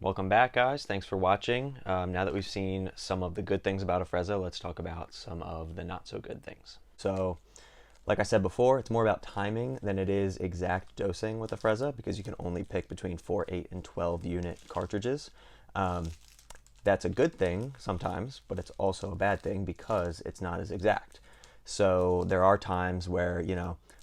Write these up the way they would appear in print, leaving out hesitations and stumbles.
Welcome back, guys. Thanks for watching. Now that we've seen some of the good things about Afrezza, let's talk about some of the not so good things. So, like I said before, it's more about timing than it is exact dosing with Afrezza because you can only pick between 4, 8, and 12 unit cartridges. That's a good thing sometimes, but it's also a bad thing because it's not as exact. So there are times where,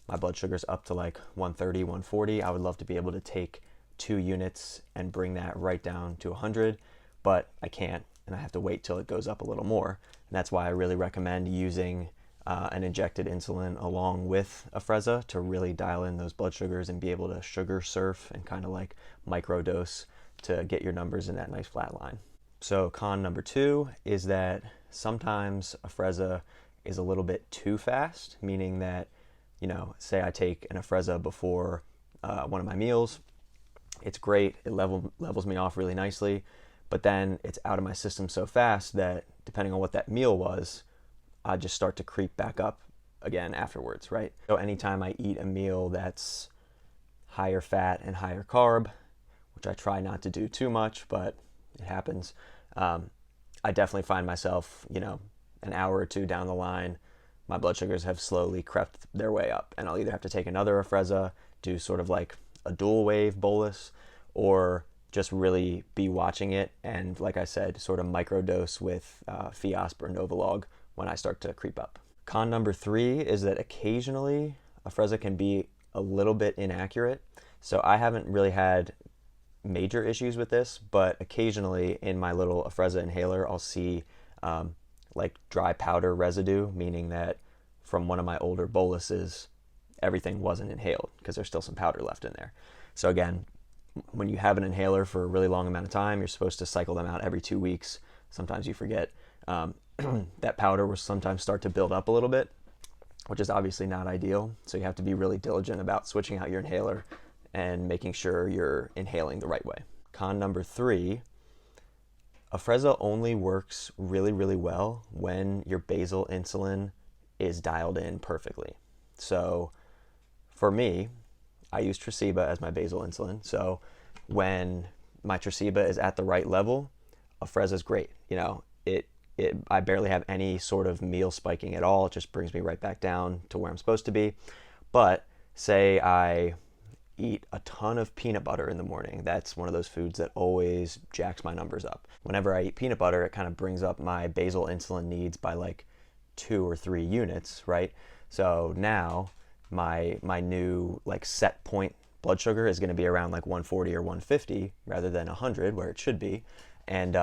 my blood sugar's up to like 130, 140. I would love to be able to take 2 units and bring that right down to 100, but I can't, and I have to wait till it goes up a little more. And that's why I really recommend using an injected insulin along with Afrezza to really dial in those blood sugars and be able to sugar surf and kind of like microdose to get your numbers in that nice flat line. So con number 2 is that sometimes Afrezza is a little bit too fast, meaning that, say I take an Afrezza before one of my meals. It's great, it levels me off really nicely, but then it's out of my system so fast that depending on what that meal was, I just start to creep back up again afterwards, right? So anytime I eat a meal that's higher fat and higher carb, which I try not to do too much, but it happens, I definitely find myself, an hour or two down the line, my blood sugars have slowly crept their way up, and I'll either have to take another Afrezza, do sort of like a dual wave bolus, or just really be watching it and, like I said, sort of microdose with Fiasp or Novolog when I start to creep up. Con number 3 is that occasionally Afrezza can be a little bit inaccurate. So I haven't really had major issues with this, but occasionally in my little Afrezza inhaler, I'll see like dry powder residue, meaning that from one of my older boluses, everything wasn't inhaled because there's still some powder left in there. So again, when you have an inhaler for a really long amount of time, you're supposed to cycle them out every 2 weeks. Sometimes you forget. That powder will sometimes start to build up a little bit, which is obviously not ideal. So you have to be really diligent about switching out your inhaler and making sure you're inhaling the right way. Con number 3, Afrezza only works really, really well when your basal insulin is dialed in perfectly. So for me, I use Tresiba as my basal insulin. So when my Tresiba is at the right level, Afrezza is great. I barely have any sort of meal spiking at all. It just brings me right back down to where I'm supposed to be. But say I eat a ton of peanut butter in the morning. That's one of those foods that always jacks my numbers up. Whenever I eat peanut butter, it kind of brings up my basal insulin needs by like 2 or 3 units, right? So now my new like set point blood sugar is going to be around like 140 or 150 rather than 100 where it should be, and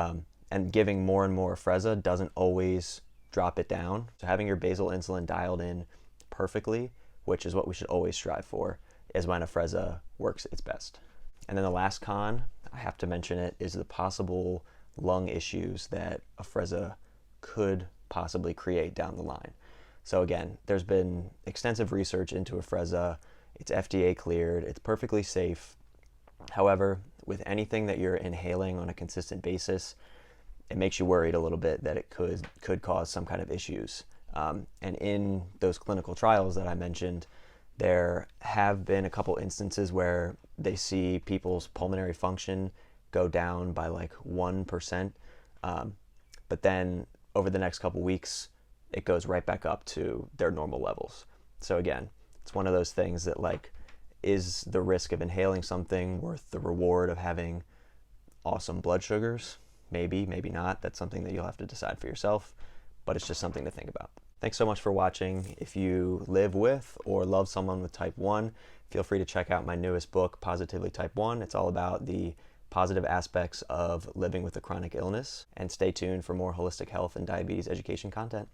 giving more and more Afrezza doesn't always drop it down. So having your basal insulin dialed in perfectly, which is what we should always strive for, is when Afrezza works its best. And then the last con, I have to mention it, is the possible lung issues that Afrezza could possibly create down the line. So again, there's been extensive research into Afrezza. It's FDA cleared, it's perfectly safe. However, with anything that you're inhaling on a consistent basis, it makes you worried a little bit that it could cause some kind of issues. And in those clinical trials that I mentioned, there have been a couple instances where they see people's pulmonary function go down by like 1%, but then over the next couple weeks, it goes right back up to their normal levels. So again, it's one of those things that like, is the risk of inhaling something worth the reward of having awesome blood sugars? Maybe, maybe not. That's something that you'll have to decide for yourself, but it's just something to think about. Thanks so much for watching. If you live with or love someone with type 1, feel free to check out my newest book, Positively Type 1. It's all about the positive aspects of living with a chronic illness. And stay tuned for more holistic health and diabetes education content.